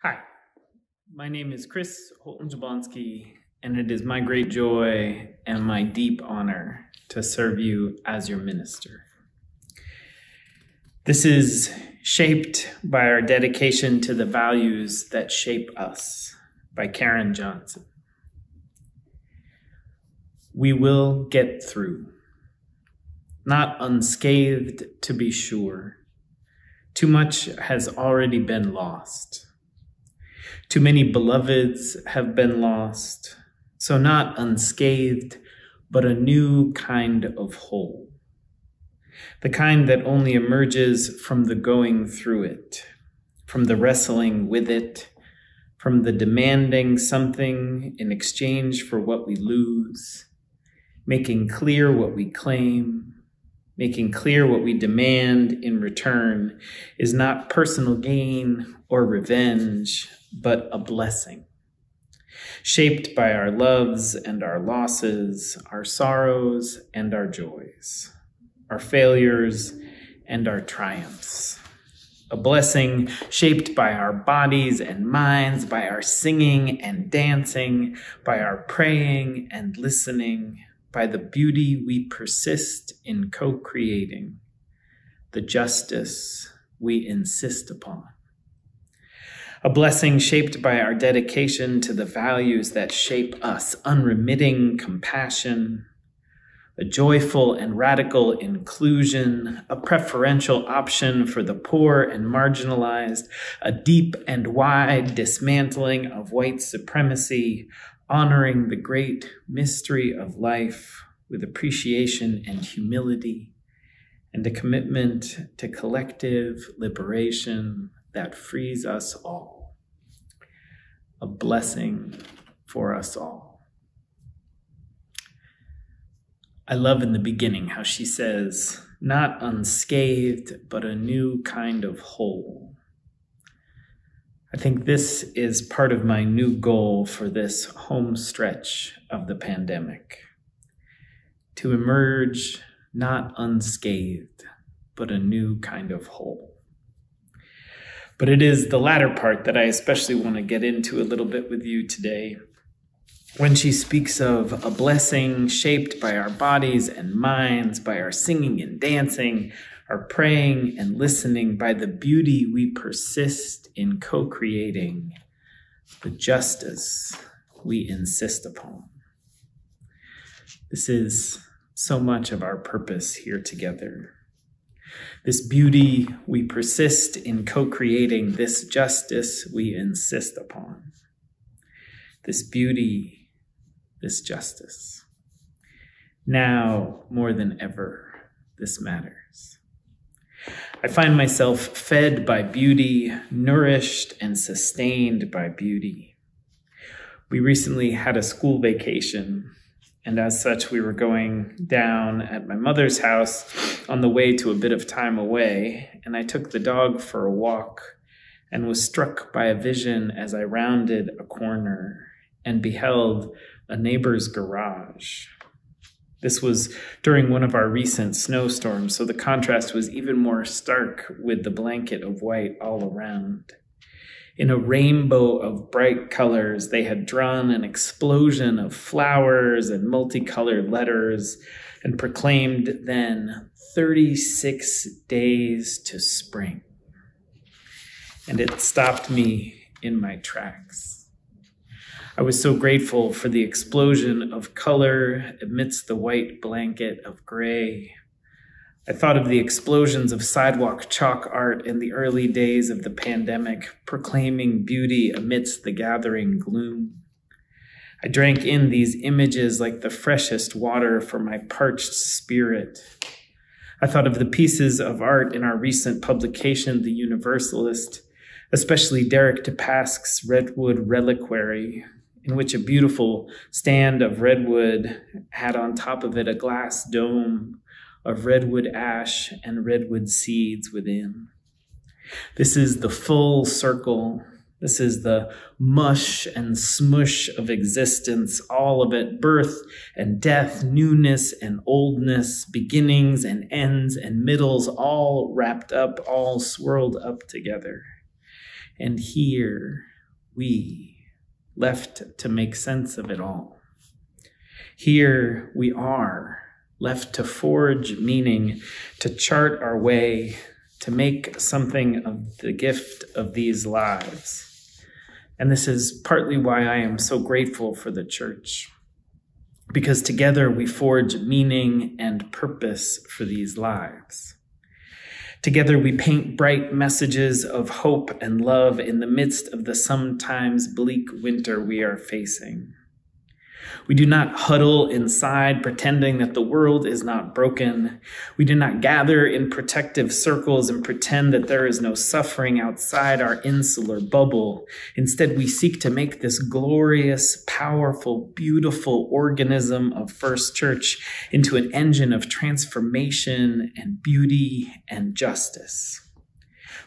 Hi, my name is Chris Holton Jablonski, and it is my great joy and my deep honor to serve you as your minister. This is shaped by our dedication to the values that shape us by Karen Johnson. We will get through, not unscathed to be sure. Too much has already been lost. Too many beloveds have been lost, so not unscathed, but a new kind of whole. The kind that only emerges from the going through it, from the wrestling with it, from the demanding something in exchange for what we lose, making clear what we claim, making clear what we demand in return is not personal gain or revenge, but a blessing, shaped by our loves and our losses, our sorrows and our joys, our failures and our triumphs. A blessing shaped by our bodies and minds, by our singing and dancing, by our praying and listening, by the beauty we persist in co-creating, the justice we insist upon. A blessing shaped by our dedication to the values that shape us, unremitting compassion, a joyful and radical inclusion, a preferential option for the poor and marginalized, a deep and wide dismantling of white supremacy, honoring the great mystery of life with appreciation and humility, and a commitment to collective liberation that frees us all. A blessing for us all. I love in the beginning how she says, not unscathed, but a new kind of whole. I think this is part of my new goal for this home stretch of the pandemic. To emerge not unscathed, but a new kind of whole. But it is the latter part that I especially want to get into a little bit with you today. When she speaks of a blessing shaped by our bodies and minds, by our singing and dancing, our praying and listening, by the beauty we persist in co-creating, the justice we insist upon. This is so much of our purpose here together. This beauty we persist in co-creating, this justice we insist upon. This beauty, this justice. Now, more than ever, this matters. I find myself fed by beauty, nourished and sustained by beauty. We recently had a school vacation, and as such, we were going down at my mother's house on the way to a bit of time away, and I took the dog for a walk and was struck by a vision as I rounded a corner and beheld a neighbor's garage. This was during one of our recent snowstorms, so the contrast was even more stark with the blanket of white all around. In a rainbow of bright colors, they had drawn an explosion of flowers and multicolored letters and proclaimed then 36 days to spring. And it stopped me in my tracks. I was so grateful for the explosion of color amidst the white blanket of gray. I thought of the explosions of sidewalk chalk art in the early days of the pandemic, proclaiming beauty amidst the gathering gloom. I drank in these images like the freshest water for my parched spirit. I thought of the pieces of art in our recent publication, The Universalist, especially Derek DePask's Redwood Reliquary, in which a beautiful stand of redwood had on top of it a glass dome of redwood ash and redwood seeds within. This is the full circle. This is the mush and smush of existence, all of it, birth and death, newness and oldness, beginnings and ends and middles, all wrapped up, all swirled up together. And here we, left to make sense of it all. Here we are, left to forge meaning, to chart our way, to make something of the gift of these lives. And this is partly why I am so grateful for the church, because together we forge meaning and purpose for these lives. Together we paint bright messages of hope and love in the midst of the sometimes bleak winter we are facing. We do not huddle inside pretending that the world is not broken. We do not gather in protective circles and pretend that there is no suffering outside our insular bubble. Instead, we seek to make this glorious, powerful, beautiful organism of First Church into an engine of transformation and beauty and justice.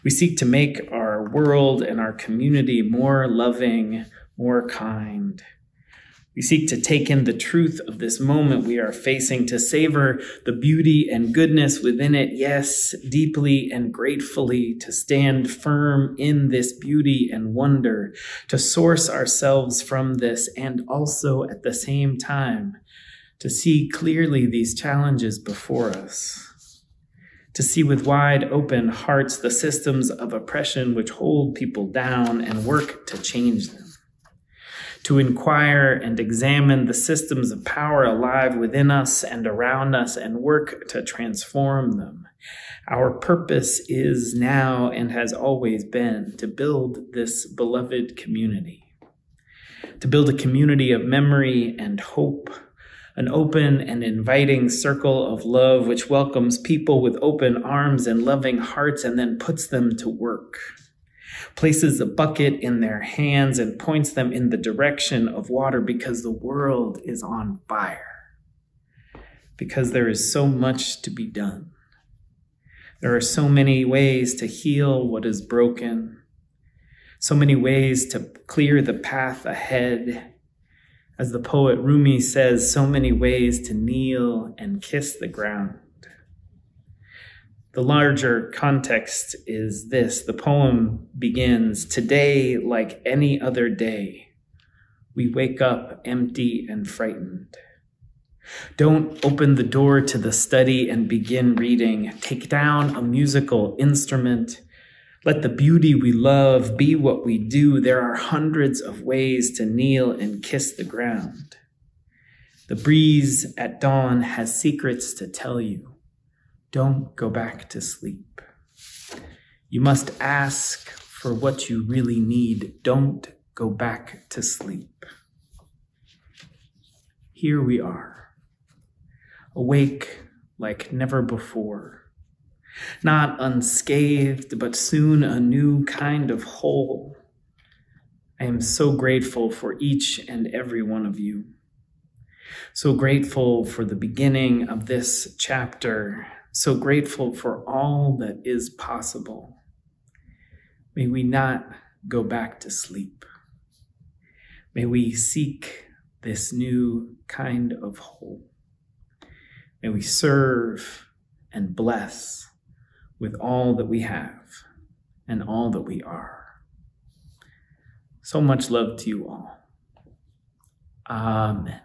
We seek to make our world and our community more loving, more kind. We seek to take in the truth of this moment we are facing, to savor the beauty and goodness within it, yes, deeply and gratefully, to stand firm in this beauty and wonder, to source ourselves from this, and also at the same time, to see clearly these challenges before us, to see with wide open hearts the systems of oppression which hold people down and work to change them. To inquire and examine the systems of power alive within us and around us and work to transform them. Our purpose is now and has always been to build this beloved community, to build a community of memory and hope, an open and inviting circle of love which welcomes people with open arms and loving hearts and then puts them to work, places a bucket in their hands and points them in the direction of water because the world is on fire, because there is so much to be done. There are so many ways to heal what is broken, so many ways to clear the path ahead. As the poet Rumi says, so many ways to kneel and kiss the ground. The larger context is this. The poem begins, "Today, like any other day, we wake up empty and frightened. Don't open the door to the study and begin reading. Take down a musical instrument. Let the beauty we love be what we do. There are hundreds of ways to kneel and kiss the ground. The breeze at dawn has secrets to tell you. Don't go back to sleep. You must ask for what you really need. Don't go back to sleep." Here we are, awake like never before, not unscathed, but soon a new kind of whole. I am so grateful for each and every one of you. So grateful for the beginning of this chapter. So grateful for all that is possible. May we not go back to sleep. May we seek this new kind of whole. May we serve and bless with all that we have and all that we are. So much love to you all. Amen.